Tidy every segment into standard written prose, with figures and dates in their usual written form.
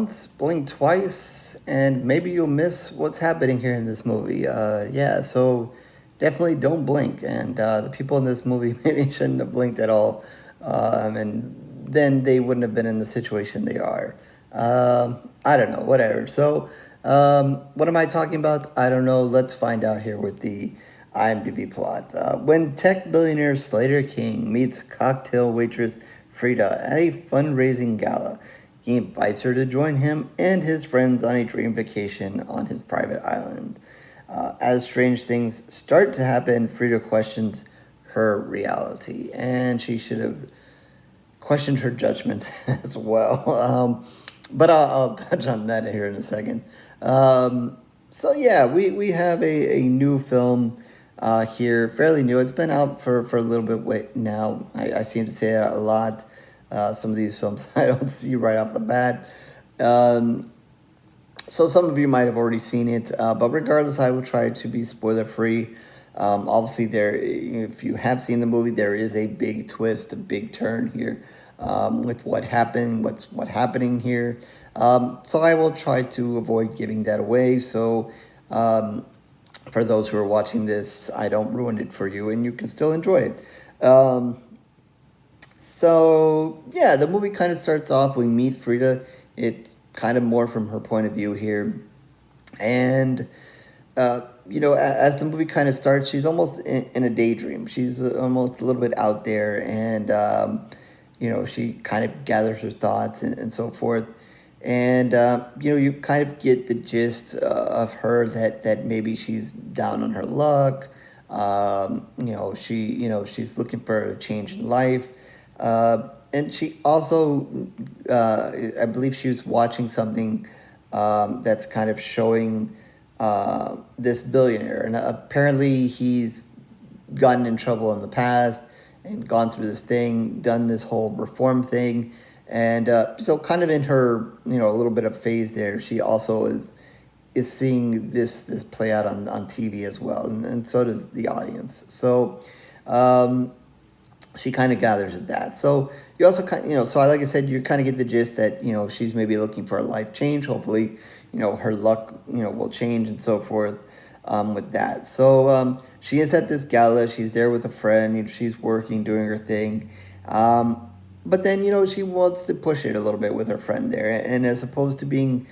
once, blink twice, and maybe you'll miss what's happening here in this movie. Yeah, so definitely don't blink. And the people in this movie maybe shouldn't have blinked at all. And then they wouldn't have been in the situation they are. I don't know, whatever. So, what am I talking about? I don't know. Let's find out here with the IMDb plot. When tech billionaire Slater King meets cocktail waitress Frida at a fundraising gala, he invites her to join him and his friends on a dream vacation on his private island. As strange things start to happen, Frida questions her reality, and she should have questioned her judgment as well. But I'll touch on that here in a second. So yeah, we have a new film here, fairly new. It's been out for a little bit now. I seem to say that a lot. Some of these films I don't see right off the bat. So some of you might have already seen it, but regardless, I will try to be spoiler free. Obviously, if you have seen the movie, there is a big twist, a big turn here with what's happening here. So I will try to avoid giving that away. So for those who are watching this, I don't ruin it for you, and you can still enjoy it. So yeah, the movie kind of starts off. We meet Frida. It's kind of more from her point of view here, and as the movie kind of starts, she's almost in a daydream. She's almost a little bit out there, and she kind of gathers her thoughts and so forth. And you kind of get the gist of her that maybe she's down on her luck. She's looking for a change in life. And she also, I believe she was watching something that's kind of showing this billionaire. And apparently he's gotten in trouble in the past and gone through this thing, done this whole reform thing. And so kind of in her, a little bit of phase there, she also is seeing this play out on TV as well. And so does the audience. So she kind of gathers at that. So you also like I said, you kind of get the gist that, she's maybe looking for a life change. Hopefully, her luck, will change and so forth with that. So she is at this gala. She's there with a friend. She's working, doing her thing. But then, she wants to push it a little bit with her friend there. And as opposed to being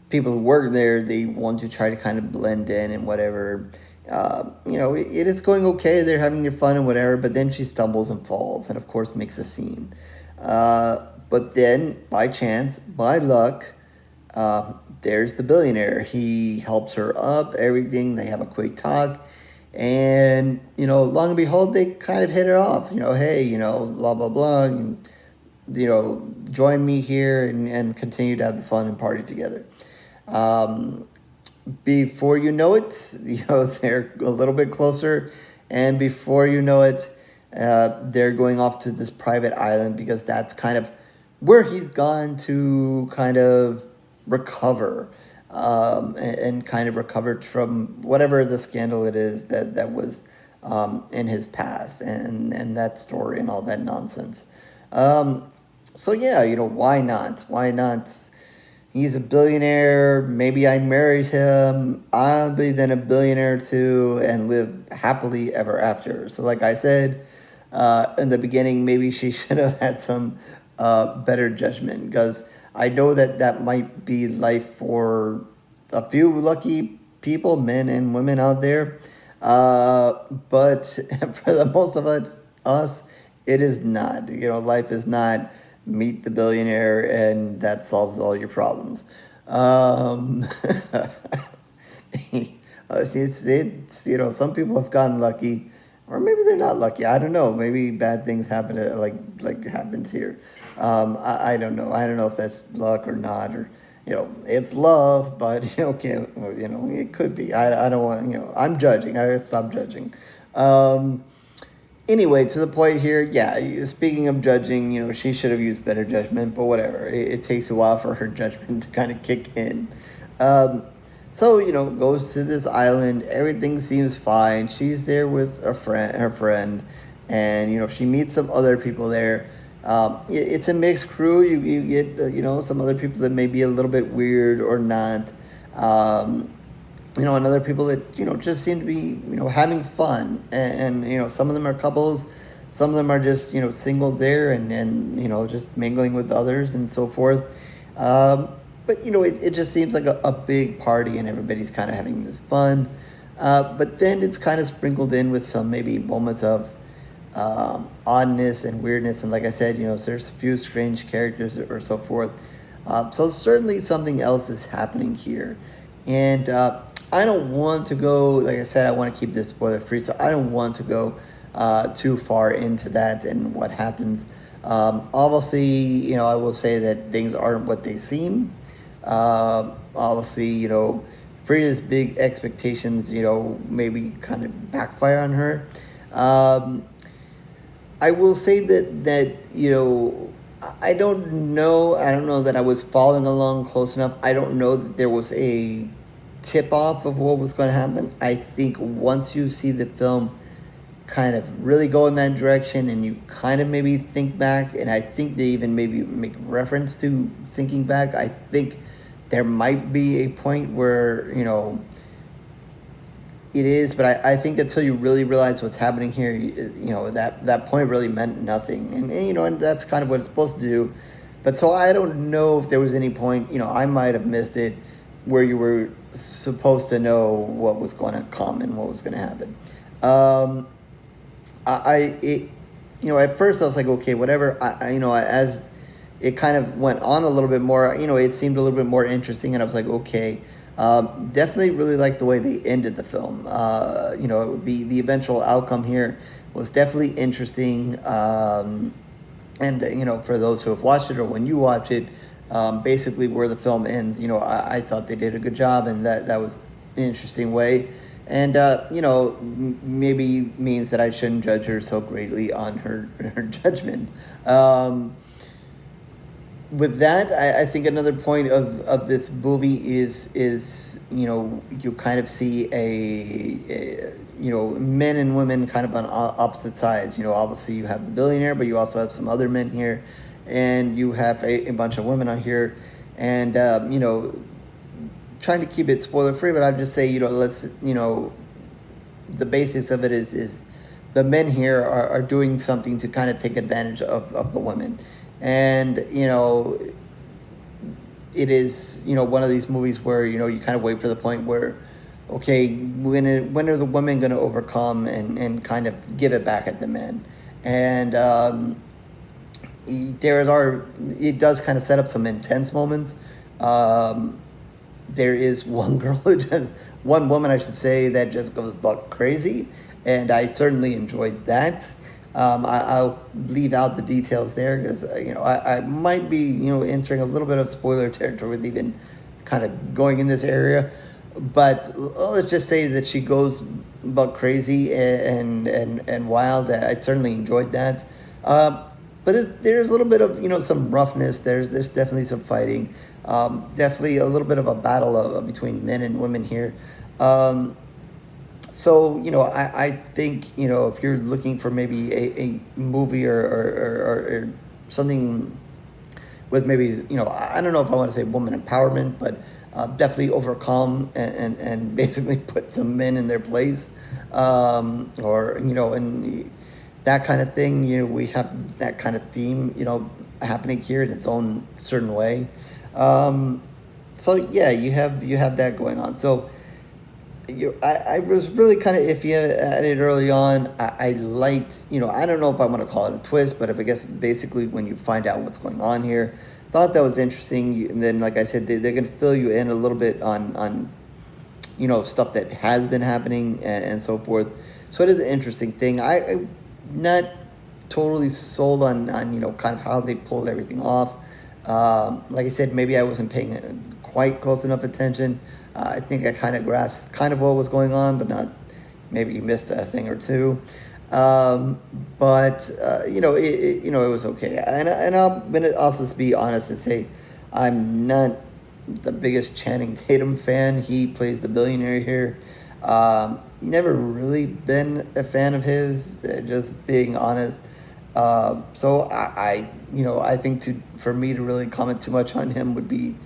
people who work there, they want to try to kind of blend in and whatever. It is going okay. They're having their fun and whatever. But then she stumbles and falls and, of course, makes a scene. But then, by chance, by luck, there's the billionaire. He helps her up, everything. They have a quick talk. And, long and behold, they kind of hit it off. Hey, blah, blah, blah. Join me here and continue to have the fun and party together. Before you know it, they're a little bit closer. And before you know it, they're going off to this private island because that's kind of where he's gone to kind of recover. And kind of recovered from whatever the scandal it is that was in his past and that story and all that nonsense. So yeah, why not? Why not? He's a billionaire. Maybe I married him. I'll be then a billionaire too and live happily ever after. So like I said in the beginning, maybe she should have had some better judgment because I know that might be life for a few lucky people, men and women out there. But for the most of us, it is not. Life is not meet the billionaire and that solves all your problems. It's some people have gotten lucky, or maybe they're not lucky. I don't know. Maybe bad things happen like happens here. I don't know. I don't know if that's luck or not, or it's love, but it could be. I don't want I'm judging. I stop judging. Anyway, to the point here. Yeah. Speaking of judging, she should have used better judgment, but whatever. It takes a while for her judgment to kind of kick in. So goes to this island. Everything seems fine. She's there with her friend, and she meets some other people there. It's a mixed crew. You get some other people that may be a little bit weird or not. Um, and other people that just seem to be having fun, and some of them are couples, some of them are just singles there, and just mingling with others and so forth. But it just seems like a big party, and everybody's kind of having this fun. But then it's kind of sprinkled in with some maybe moments of oddness and weirdness, and like I said, there's a few strange characters or so forth. So certainly something else is happening here, and I don't want to go. Like I said, I want to keep this spoiler free, so I don't want to go too far into that and what happens. Obviously, I will say that things aren't what they seem. Obviously, Frida's big expectations, maybe kind of backfire on her. Um, I will say that I don't know. I don't know that I was following along close enough. I don't know that there was a tip off of what was going to happen. I think once you see the film kind of really go in that direction, and you kind of maybe think back, and I think they even maybe make reference to thinking back, I think there might be a point where it is, but I think until you really realize what's happening here, that point really meant nothing, and that's kind of what it's supposed to do. But so I don't know if there was any point, I might have missed it, where you were supposed to know what was going to come and what was going to happen. At first I was like, okay, whatever. As it kind of went on a little bit more, it seemed a little bit more interesting, and I was like, okay. Definitely really liked the way they ended the film. The eventual outcome here was definitely interesting. And for those who have watched it, or when you watch it, basically where the film ends, I thought they did a good job, and that was an interesting way. And maybe means that I shouldn't judge her so greatly on her judgment. With that, I think another point of this movie is you kind of see a men and women kind of on opposite sides. Obviously you have the billionaire, but you also have some other men here, and you have a bunch of women on here, and trying to keep it spoiler free, but I'd just say let's the basics of it is the men here are doing something to kind of take advantage of the women. And it is one of these movies where you kind of wait for the point where, okay, when are the women going to overcome and kind of give it back at the men. And it does kind of set up some intense moments. There is one one woman, I should say, that just goes buck crazy, and I certainly enjoyed that. I'll leave out the details there because I might be entering a little bit of spoiler territory with even kind of going in this area, but let's just say that she goes buck crazy and wild. I certainly enjoyed that, but there's a little bit of some roughness. There's definitely some fighting, definitely a little bit of a battle between men and women here. So, I think, if you're looking for maybe a movie or something with maybe, I don't know if I want to say woman empowerment, but definitely overcome and basically put some men in their place, and that kind of thing, we have that kind of theme, happening here in its own certain way. So, yeah, you have that going on. So, I was really kind of iffy at it early on. I liked, I don't know if I want to call it a twist, but I guess basically when you find out what's going on here, thought that was interesting. And then, like I said, they're going to fill you in a little bit on stuff that has been happening and so forth. So it is an interesting thing. I'm not totally sold on kind of how they pulled everything off. Like I said, maybe I wasn't paying quite close enough attention. I think I kind of grasped kind of what was going on, but not maybe missed a thing or two. But it was okay. And I'm gonna also be honest and say I'm not the biggest Channing Tatum fan. He plays the billionaire here. Never really been a fan of his. Just being honest. So I think for me to really comment too much on him would be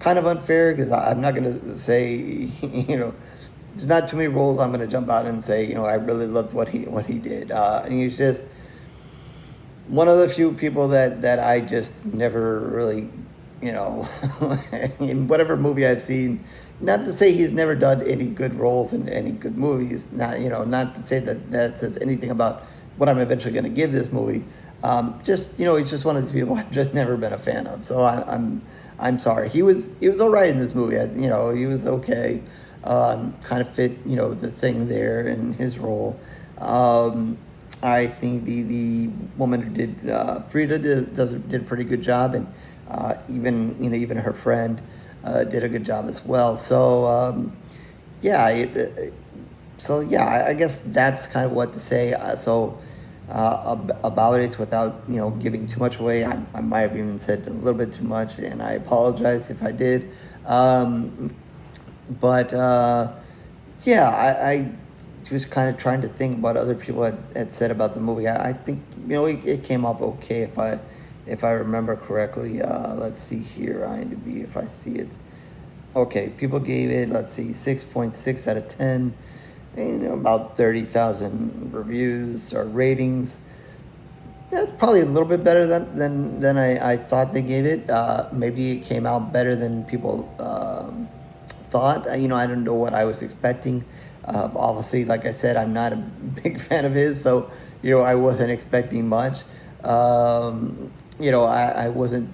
kind of unfair because I'm not going to say, there's not too many roles I'm going to jump out and say, I really loved what he did. And he's just one of the few people that I just never really, in whatever movie I've seen. Not to say he's never done any good roles in any good movies. Not to say that says anything about what I'm eventually going to give this movie. He's just one of these people I've just never been a fan of. So I'm sorry. He was all right in this movie. He was okay. Kind of fit the thing there in his role. I think the woman who did Frida did a pretty good job, and even her friend did a good job as well. So I guess that's kind of what to say. About it without giving too much away. I might have even said a little bit too much, and I apologize if I did. I was kind of trying to think about other people had said about the movie. I think it came off okay if I remember correctly. Let's see here, IMDb, if I see it. Okay, people gave it, let's see, 6.6 out of 10. About 30,000 reviews or ratings. That's probably a little bit better than I thought they gave it. Maybe it came out better than people thought. I don't know what I was expecting. Obviously, like I said, I'm not a big fan of his, so I wasn't expecting much. I wasn't,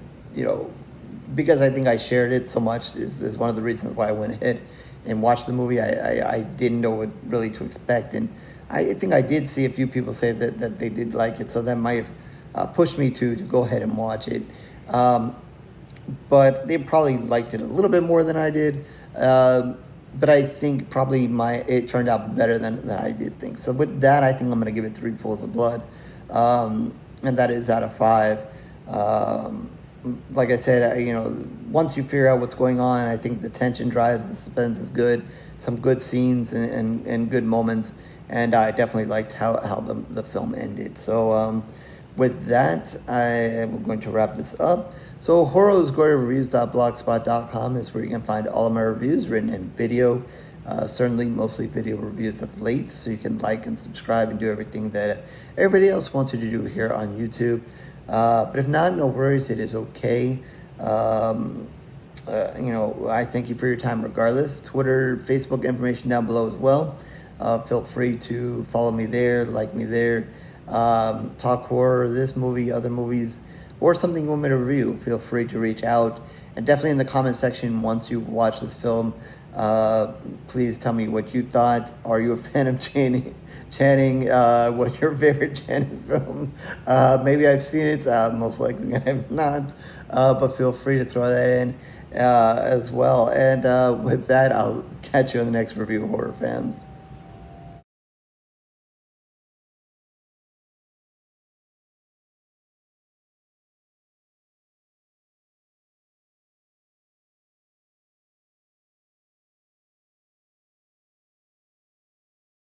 because I think I shared it so much is one of the reasons why I went ahead and watched the movie. I didn't know what really to expect, and I think I did see a few people say that they did like it, so that might have pushed me to go ahead and watch it. But they probably liked it a little bit more than I did. But I think probably it turned out better than I did think. So with that, I think I'm going to give it 3 pools of blood, and that is out of 5. Like I said, once you figure out what's going on, I think the tension drives, the suspense is good, some good scenes and good moments, and I definitely liked how the film ended. So with that, I am going to wrap this up. So horrorosgoryreviews.blogspot.com is where you can find all of my reviews written in video, certainly mostly video reviews of late, so you can like and subscribe and do everything that everybody else wants you to do here on YouTube. But if not, no worries, it is okay. I thank you for your time regardless. Twitter, Facebook information down below as well. Feel free to follow me there, like me there. Talk horror, this movie, other movies, or something you want me to review. Feel free to reach out. And definitely in the comment section, once you watch this film, please tell me what you thought. Are you a fan of Channing? What's your favorite Channing film? Maybe I've seen it. Most likely I have not. But feel free to throw that in as well. And with that, I'll catch you on the next review, horror fans.